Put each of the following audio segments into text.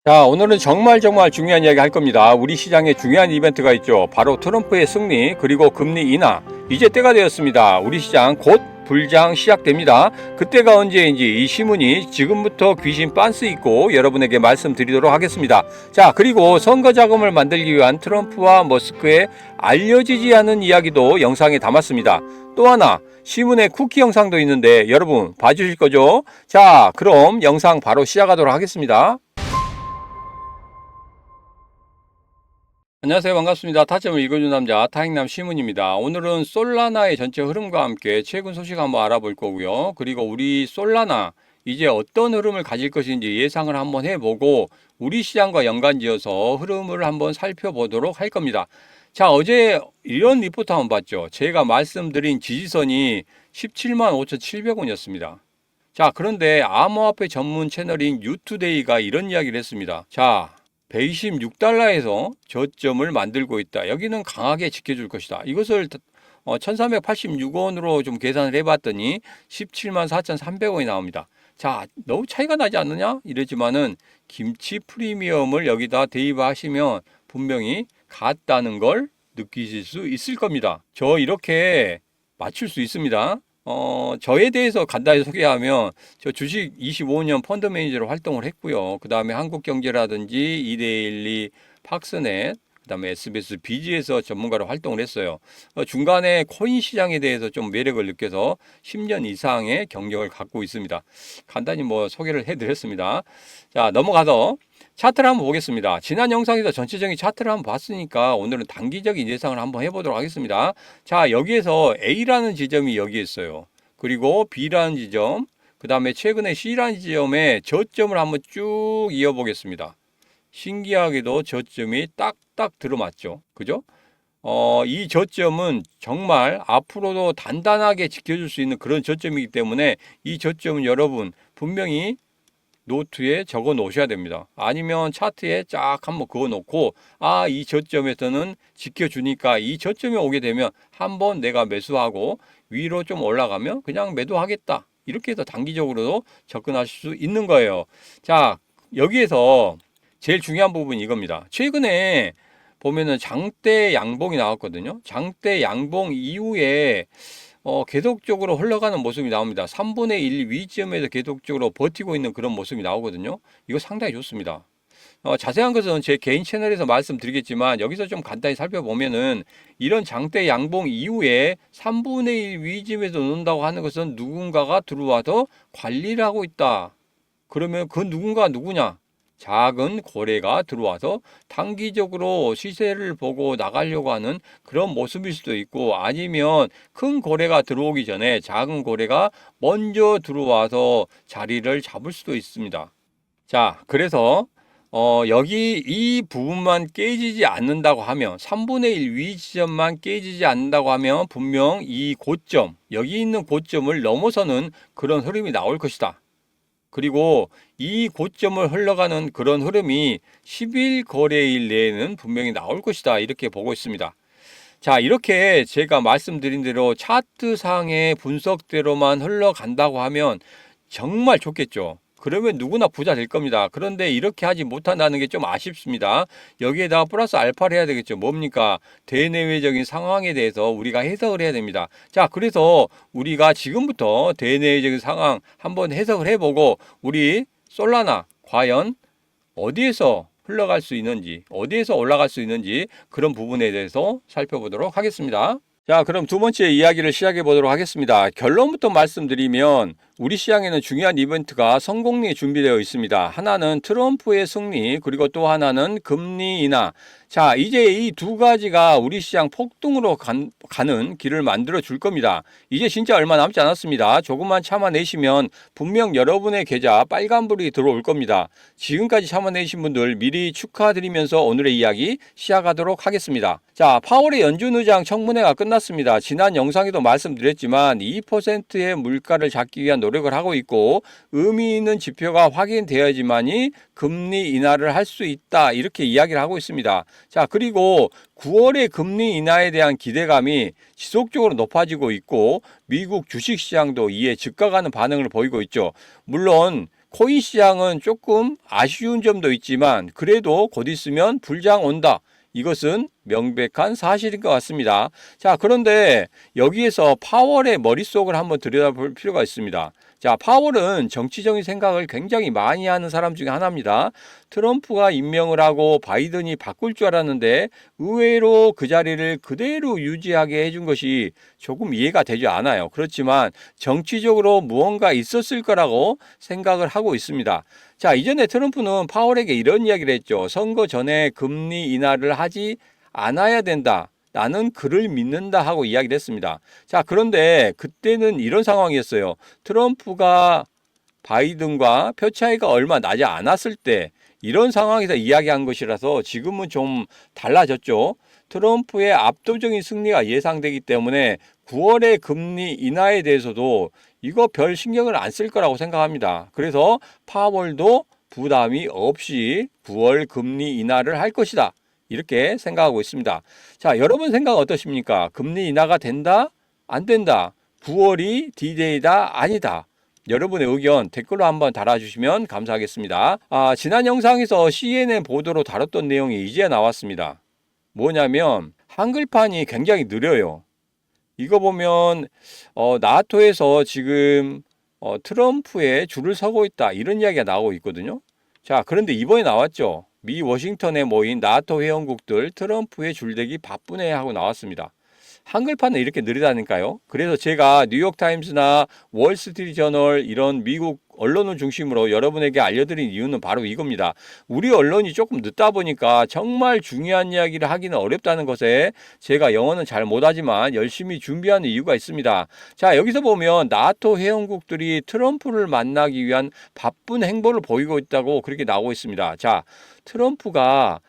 자, 오늘은 정말 중요한 이야기 할 겁니다. 우리 시장에 중요한 이벤트가 있죠. 바로 트럼프의 승리, 그리고 금리 인하. 이제 때가 되었습니다. 우리 시장 곧 불장 시작됩니다. 그때가 언제인지 이 신문이 지금부터 귀신 빤스 있고 여러분에게 말씀드리도록 하겠습니다. 자, 그리고 선거 자금을 만들기 위한 트럼프와 머스크의 알려지지 않은 이야기도 영상에 담았습니다. 또 하나, 신문의 쿠키 영상도 있는데 여러분 봐주실 거죠? 자, 그럼 영상 바로 시작하도록 하겠습니다. 안녕하세요. 반갑습니다. 타점을 읽어주는 남자 타익남 신문입니다. 오늘은 솔라나의 전체 흐름과 함께 최근 소식 한번 알아볼 거고요. 그리고 우리 솔라나 이제 어떤 흐름을 가질 것인지 예상을 한번 해보고 우리 시장과 연관지어서 흐름을 한번 살펴보도록 할 겁니다. 자, 어제 이런 리포트 한번 봤죠. 제가 말씀드린 지지선이 17만 5,700원이었습니다. 자, 그런데 암호화폐 전문 채널인 뉴투데이가 이런 이야기를 했습니다. 자, 126달러에서 저점을 만들고 있다. 여기는 강하게 지켜줄 것이다. 이것을 1386원으로 좀 계산을 해봤더니 17만 4,300원이 나옵니다. 자, 너무 차이가 나지 않느냐? 이러지만은 김치 프리미엄을 여기다 대입하시면 분명히 같다는 걸 느끼실 수 있을 겁니다. 저 이렇게 맞출 수 있습니다. 저에 대해서 간단히 소개하면 저 주식 25년 펀드 매니저로 활동을 했고요. 그 다음에 한국경제라든지 이데일리, 팍스넷, 그 다음에 SBS 비지에서 전문가로 활동을 했어요. 중간에 코인 시장에 대해서 좀 매력을 느껴서 10년 이상의 경력을 갖고 있습니다. 간단히 뭐 소개를 해드렸습니다. 자, 넘어가서 차트를 한번 보겠습니다. 지난 영상에서 전체적인 차트를 한번 봤으니까 오늘은 단기적인 예상을 한번 해보도록 하겠습니다. 자, 여기에서 A라는 지점이 여기 있어요. 그리고 B라는 지점, 그 다음에 최근에 C라는 지점에 저점을 한번 쭉 이어보겠습니다. 신기하게도 저점이 딱딱 들어맞죠. 그죠? 이 저점은 정말 앞으로도 단단하게 지켜줄 수 있는 그런 저점이기 때문에 이 저점은 여러분 분명히 노트에 적어 놓으셔야 됩니다. 아니면 차트에 쫙 한번 그어 놓고 이 저점에서는 지켜주니까 이 저점에 오게 되면 한번 내가 매수하고 위로 좀 올라가면 그냥 매도하겠다. 이렇게 해서 단기적으로도 접근하실 수 있는 거예요. 자, 여기에서 제일 중요한 부분이 이겁니다. 최근에 보면은 장대 양봉이 나왔거든요. 장대 양봉 이후에 계속적으로 흘러가는 모습이 나옵니다. 3분의 1 위점에서 계속적으로 버티고 있는 그런 모습이 나오거든요. 이거 상당히 좋습니다. 자세한 것은 제 개인 채널에서 말씀드리겠지만 여기서 좀 간단히 살펴보면은 이런 장대 양봉 이후에 3분의 1 위점에서 놓는다고 하는 것은 누군가가 들어와서 관리를 하고 있다. 그러면 그 누군가 누구냐? 작은 고래가 들어와서 단기적으로 시세를 보고 나가려고 하는 그런 모습일 수도 있고 아니면 큰 고래가 들어오기 전에 작은 고래가 먼저 들어와서 자리를 잡을 수도 있습니다. 자, 그래서 여기 이 부분만 깨지지 않는다고 하면 3분의 1 위 지점만 깨지지 않는다고 하면 분명 이 고점, 여기 있는 고점을 넘어서는 그런 흐름이 나올 것이다. 그리고 이 고점을 흘러가는 그런 흐름이 10일 거래일 내에는 분명히 나올 것이다. 이렇게 보고 있습니다. 자, 이렇게 제가 말씀드린 대로 차트상의 분석대로만 흘러간다고 하면 정말 좋겠죠. 그러면 누구나 부자 될 겁니다. 그런데 이렇게 하지 못한다는 게 좀 아쉽습니다. 여기에다가 플러스 알파를 해야 되겠죠. 뭡니까? 대내외적인 상황에 대해서 우리가 해석을 해야 됩니다. 자, 그래서 우리가 지금부터 대내외적인 상황 한번 해석을 해보고 우리 솔라나 과연 어디에서 흘러갈 수 있는지, 어디에서 올라갈 수 있는지 그런 부분에 대해서 살펴보도록 하겠습니다. 자, 그럼 두 번째 이야기를 시작해 보도록 하겠습니다. 결론부터 말씀드리면 우리 시장에는 중요한 이벤트가 성공리에 준비되어 있습니다. 하나는 트럼프의 승리, 그리고 또 하나는 금리 인하. 자, 이제 이 두 가지가 우리 시장 폭등으로 가는 길을 만들어 줄 겁니다. 이제 진짜 얼마 남지 않았습니다. 조금만 참아내시면 분명 여러분의 계좌 빨간불이 들어올 겁니다. 지금까지 참아내신 분들 미리 축하드리면서 오늘의 이야기 시작하도록 하겠습니다. 자, 파월의 연준 의장 청문회가 끝났습니다. 지난 영상에도 말씀드렸지만 2%의 물가를 잡기 위한 노력을 하고 있고 의미 있는 지표가 확인되어야지만이 금리 인하를 할 수 있다. 이렇게 이야기를 하고 있습니다. 자, 그리고 9월의 금리 인하에 대한 기대감이 지속적으로 높아지고 있고 미국 주식시장도 이에 즉각하는 반응을 보이고 있죠. 물론 코인 시장은 조금 아쉬운 점도 있지만 그래도 곧 있으면 불장 온다. 이것은 명백한 사실인 것 같습니다. 자, 그런데 여기에서 파월의 머릿속을 한번 들여다볼 필요가 있습니다. 자, 파월은 정치적인 생각을 굉장히 많이 하는 사람 중에 하나입니다. 트럼프가 임명을 하고 바이든이 바꿀 줄 알았는데 의외로 그 자리를 그대로 유지하게 해준 것이 조금 이해가 되지 않아요. 그렇지만 정치적으로 무언가 있었을 거라고 생각을 하고 있습니다. 자, 이전에 트럼프는 파월에게 이런 이야기를 했죠. 선거 전에 금리 인하를 하지 않아야 된다. 나는 그를 믿는다 하고 이야기를 했습니다. 자, 그런데 그때는 이런 상황이었어요. 트럼프가 바이든과 표 차이가 얼마 나지 않았을 때 이런 상황에서 이야기한 것이라서 지금은 좀 달라졌죠. 트럼프의 압도적인 승리가 예상되기 때문에 9월의 금리 인하에 대해서도 이거 별 신경을 안 쓸 거라고 생각합니다. 그래서 파월도 부담이 없이 9월 금리 인하를 할 것이다. 이렇게 생각하고 있습니다. 자, 여러분 생각 어떠십니까? 금리 인하가 된다? 안 된다? 9월이 D-Day다? 아니다? 여러분의 의견 댓글로 한번 달아주시면 감사하겠습니다. 지난 영상에서 CNN 보도로 다뤘던 내용이 이제 나왔습니다. 뭐냐면 한글판이 굉장히 느려요. 이거 보면 나토에서 지금 트럼프에 줄을 서고 있다 이런 이야기가 나오고 있거든요. 자, 그런데 이번에 나왔죠. 미 워싱턴에 모인 나토 회원국들 트럼프의 줄대기 바쁘네 하고 나왔습니다. 한글판은 이렇게 느리다니까요. 그래서 제가 뉴욕타임스나 월스트리트저널 이런 미국 언론을 중심으로 여러분에게 알려드린 이유는 바로 이겁니다. 우리 언론이 조금 늦다 보니까 정말 중요한 이야기를 하기는 어렵다는 것에 제가 영어는 잘 못하지만 열심히 준비하는 이유가 있습니다. 자, 여기서 보면 나토 회원국들이 트럼프를 만나기 위한 바쁜 행보를 보이고 있다고 그렇게 나오고 있습니다. 자, 트럼프가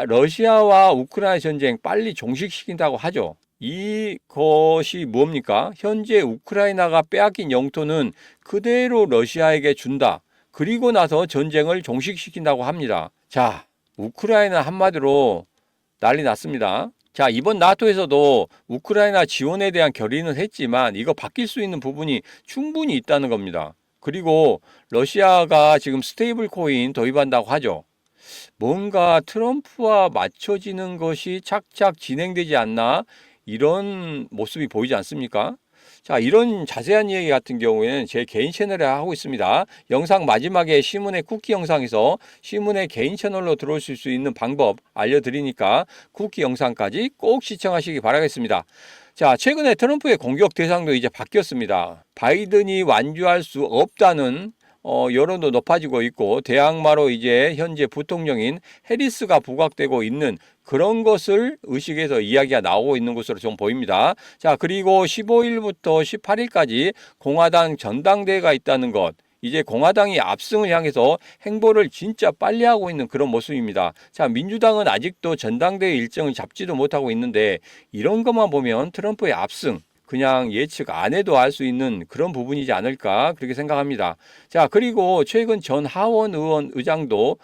러시아와 우크라이나 전쟁 빨리 종식시킨다고 하죠. 이것이 뭡니까? 현재 우크라이나가 빼앗긴 영토는 그대로 러시아에게 준다. 그리고 나서 전쟁을 종식시킨다고 합니다. 자, 우크라이나 한마디로 난리 났습니다. 자, 이번 나토에서도 우크라이나 지원에 대한 결의는 했지만 이거 바뀔 수 있는 부분이 충분히 있다는 겁니다. 그리고 러시아가 지금 스테이블 코인 도입한다고 하죠. 뭔가 트럼프와 맞춰지는 것이 착착 진행되지 않나? 이런 모습이 보이지 않습니까? 자, 이런 자세한 이야기 같은 경우에는 제 개인 채널에 하고 있습니다. 영상 마지막에 시문의 쿠키 영상에서 시문의 개인 채널로 들어오실 수 있는 방법 알려드리니까 쿠키 영상까지 꼭 시청하시기 바라겠습니다. 자, 최근에 트럼프의 공격 대상도 이제 바뀌었습니다. 바이든이 완주할 수 없다는 여론도 높아지고 있고 대항마로 이제 현재 부통령인 해리스가 부각되고 있는 그런 것을 의식해서 이야기가 나오고 있는 것으로 좀 보입니다. 자, 그리고 15일부터 18일까지 공화당 전당대회가 있다는 것. 이제 공화당이 압승을 향해서 행보를 진짜 빨리 하고 있는 그런 모습입니다. 자, 민주당은 아직도 전당대회 일정을 잡지도 못하고 있는데 이런 것만 보면 트럼프의 압승 그냥 예측 안 해도 알 수 있는 그런 부분이지 않을까 그렇게 생각합니다. 자, 그리고 최근 전 하원 의원 의장도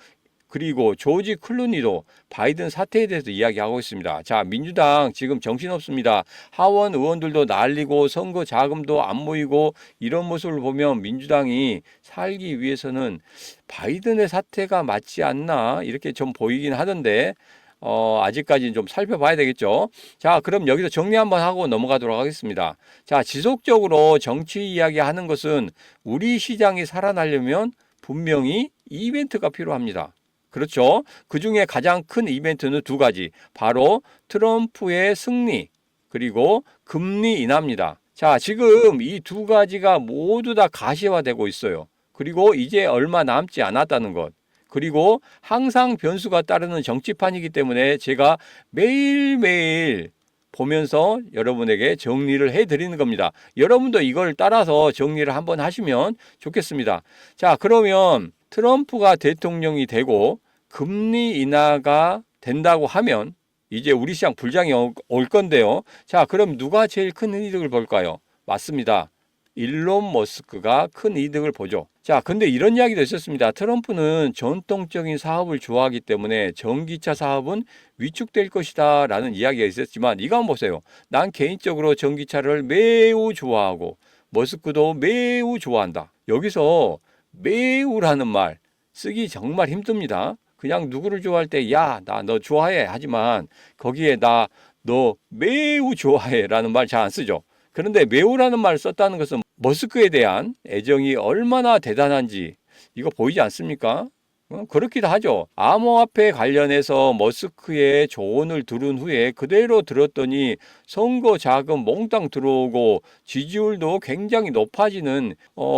그리고 조지 클루니도 바이든 사태에 대해서 이야기하고 있습니다. 자, 민주당 지금 정신없습니다. 하원 의원들도 날리고 선거 자금도 안 모이고 이런 모습을 보면 민주당이 살기 위해서는 바이든의 사태가 맞지 않나 이렇게 좀 보이긴 하던데 아직까지는 좀 살펴봐야 되겠죠. 자, 그럼 여기서 정리 한번 하고 넘어가도록 하겠습니다. 자, 지속적으로 정치 이야기 하는 것은 우리 시장이 살아나려면 분명히 이벤트가 필요합니다. 그렇죠. 그 중에 가장 큰 이벤트는 두 가지. 바로 트럼프의 승리, 그리고 금리 인하입니다. 자, 지금 이 두 가지가 모두 다 가시화되고 있어요. 그리고 이제 얼마 남지 않았다는 것. 그리고 항상 변수가 따르는 정치판이기 때문에 제가 매일매일 보면서 여러분에게 정리를 해드리는 겁니다. 여러분도 이걸 따라서 정리를 한번 하시면 좋겠습니다. 자, 그러면 트럼프가 대통령이 되고 금리 인하가 된다고 하면 이제 우리 시장 불장이 올 건데요. 자, 그럼 누가 제일 큰 이득을 볼까요? 맞습니다. 일론 머스크가 큰 이득을 보죠. 자, 근데 이런 이야기도 있었습니다. 트럼프는 전통적인 사업을 좋아하기 때문에 전기차 사업은 위축될 것이다 라는 이야기가 있었지만 이거 한번 보세요. 난 개인적으로 전기차를 매우 좋아하고 머스크도 매우 좋아한다. 여기서 매우라는 말 쓰기 정말 힘듭니다. 그냥 누구를 좋아할 때 야, 나 너 좋아해 하지만 거기에 나 너 매우 좋아해 라는 말 잘 안 쓰죠. 그런데 매우라는 말을 썼다는 것은 머스크에 대한 애정이 얼마나 대단한지 이거 보이지 않습니까? 그렇기도 하죠. 암호화폐 관련해서 머스크의 조언을 들은 후에 그대로 들었더니 선거 자금 몽땅 들어오고 지지율도 굉장히 높아지는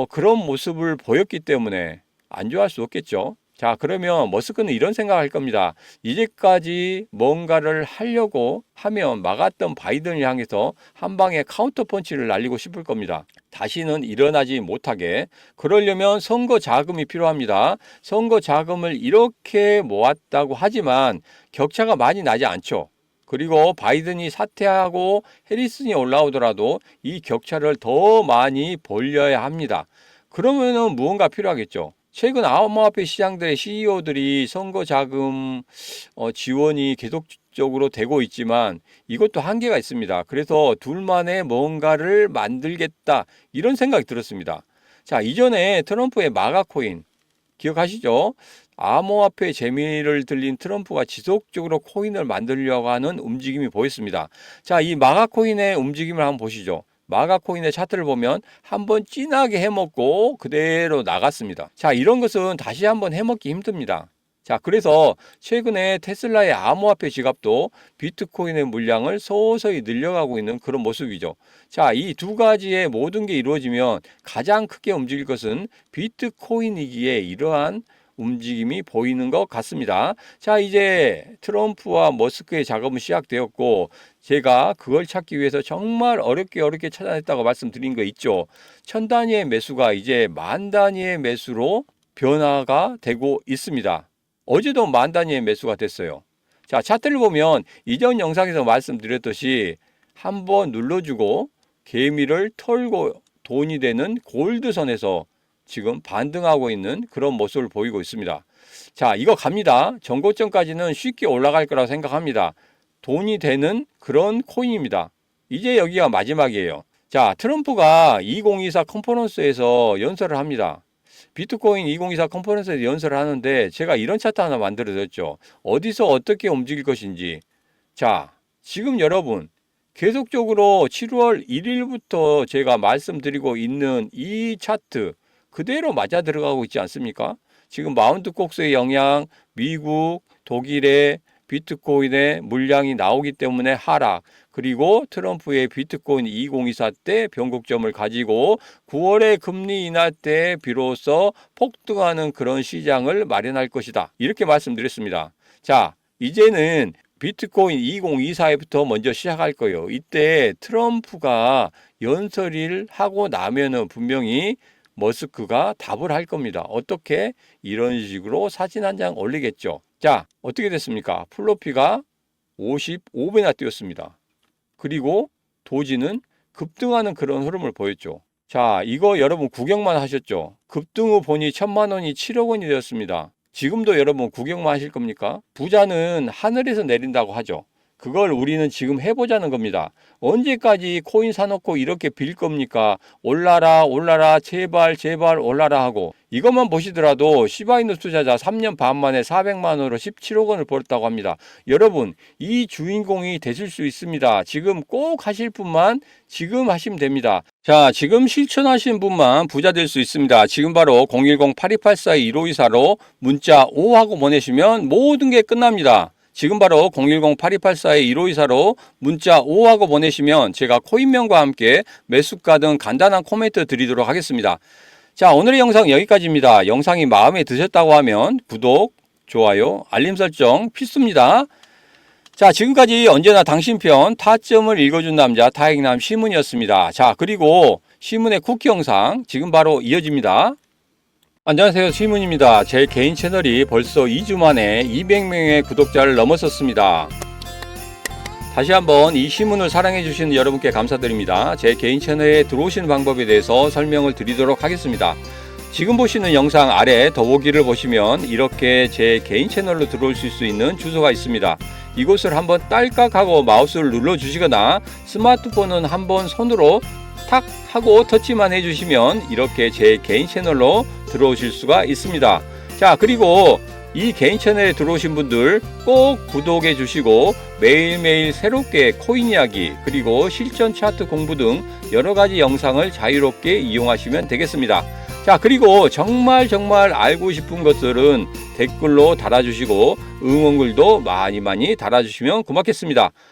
그런 모습을 보였기 때문에 안 좋아할 수 없겠죠. 자, 그러면 머스크는 이런 생각을 할 겁니다. 이제까지 뭔가를 하려고 하면 막았던 바이든을 향해서 한 방에 카운터 펀치를 날리고 싶을 겁니다. 다시는 일어나지 못하게. 그러려면 선거 자금이 필요합니다. 선거 자금을 이렇게 모았다고 하지만 격차가 많이 나지 않죠. 그리고 바이든이 사퇴하고 해리슨이 올라오더라도 이 격차를 더 많이 벌려야 합니다. 그러면은 무언가 필요하겠죠. 최근 암호화폐 시장들의 CEO들이 선거 자금 지원이 계속적으로 되고 있지만 이것도 한계가 있습니다. 그래서 둘만의 뭔가를 만들겠다 이런 생각이 들었습니다. 자, 이전에 트럼프의 마가 코인 기억하시죠? 암호화폐 재미를 들린 트럼프가 지속적으로 코인을 만들려고 하는 움직임이 보였습니다. 자, 이 마가 코인의 움직임을 한번 보시죠. 마가 코인의 차트를 보면 한번 진하게 해먹고 그대로 나갔습니다. 자, 이런 것은 다시 한번 해먹기 힘듭니다. 자, 그래서 최근에 테슬라의 암호화폐 지갑도 비트코인의 물량을 서서히 늘려가고 있는 그런 모습이죠. 자, 이 두 가지의 모든 게 이루어지면 가장 크게 움직일 것은 비트코인이기에 이러한 움직임이 보이는 것 같습니다. 자, 이제 트럼프와 머스크의 작업은 시작되었고 제가 그걸 찾기 위해서 정말 어렵게 찾아냈다고 말씀드린 거 있죠. 1000단위의 매수가 이제 10,000단위의 매수로 변화가 되고 있습니다. 어제도 10,000단위의 매수가 됐어요. 자, 차트를 보면 이전 영상에서 말씀드렸듯이 한번 눌러주고 개미를 털고 돈이 되는 골드선에서 지금 반등하고 있는 그런 모습을 보이고 있습니다. 자, 이거 갑니다. 전고점까지는 쉽게 올라갈 거라고 생각합니다. 돈이 되는 그런 코인입니다. 이제 여기가 마지막이에요. 자, 트럼프가 2024 컨퍼런스에서 연설을 합니다. 비트코인 2024 컨퍼런스에서 연설을 하는데 제가 이런 차트 하나 만들어줬죠. 어디서 어떻게 움직일 것인지. 자, 지금 여러분 계속적으로 7월 1일부터 제가 말씀드리고 있는 이 차트 그대로 맞아 들어가고 있지 않습니까? 지금 마운트 kok스의 영향, 미국, 독일의 비트코인의 물량이 나오기 때문에 하락, 그리고 트럼프의 비트코인 2024 때 변곡점을 가지고 9월에 금리 인하 때 비로소 폭등하는 그런 시장을 마련할 것이다. 이렇게 말씀드렸습니다. 자, 이제는 비트코인 2024에부터 먼저 시작할 거예요. 이때 트럼프가 연설을 하고 나면은 분명히 머스크가 답을 할 겁니다. 어떻게? 이런 식으로 사진 한 장 올리겠죠. 자, 어떻게 됐습니까? 플로피가 55배나 뛰었습니다. 그리고 도지는 급등하는 그런 흐름을 보였죠. 자, 이거 여러분 구경만 하셨죠? 급등 후 보니 1,000만 원이 7억 원이 되었습니다. 지금도 여러분 구경만 하실 겁니까? 부자는 하늘에서 내린다고 하죠. 그걸 우리는 지금 해보자는 겁니다. 언제까지 코인 사놓고 이렇게 빌 겁니까? 올라라 올라라 제발 올라라 하고. 이것만 보시더라도 시바이누 투자자 3년 반 만에 400만 원으로 17억 원을 벌었다고 합니다. 여러분 이 주인공이 되실 수 있습니다. 지금 꼭 하실 분만 지금 하시면 됩니다. 자, 지금 실천하신 분만 부자 될 수 있습니다. 지금 바로 010-8284-1524로 문자 5하고 보내시면 모든 게 끝납니다. 지금 바로 010-8284-1524로 문자 5하고 보내시면 제가 코인명과 함께 매수가 등 간단한 코멘트 드리도록 하겠습니다. 자, 오늘의 영상 여기까지입니다. 영상이 마음에 드셨다고 하면 구독, 좋아요, 알림 설정 필수입니다. 자, 지금까지 언제나 당신 편 타점을 읽어준 남자 타행남 시문이었습니다. 자, 그리고 시문의 쿠키 영상 지금 바로 이어집니다. 안녕하세요, 시문입니다. 제 개인 채널이 벌써 2주 만에 200명의 구독자를 넘어섰습니다. 다시 한번 이 시문을 사랑해 주시는 여러분께 감사드립니다. 제 개인 채널에 들어오시는 방법에 대해서 설명을 드리도록 하겠습니다. 지금 보시는 영상 아래 더보기를 보시면 이렇게 제 개인 채널로 들어오실 수 있는 주소가 있습니다. 이곳을 한번 딸깍하고 마우스를 눌러 주시거나 스마트폰은 한번 손으로 탁 하고 터치만 해주시면 이렇게 제 개인 채널로 들어오실 수가 있습니다. 자, 그리고 이 개인 채널에 들어오신 분들 꼭 구독해 주시고 매일매일 새롭게 코인 이야기 그리고 실전 차트 공부 등 여러 가지 영상을 자유롭게 이용하시면 되겠습니다. 자, 그리고 정말 알고 싶은 것들은 댓글로 달아주시고 응원글도 많이 달아주시면 고맙겠습니다.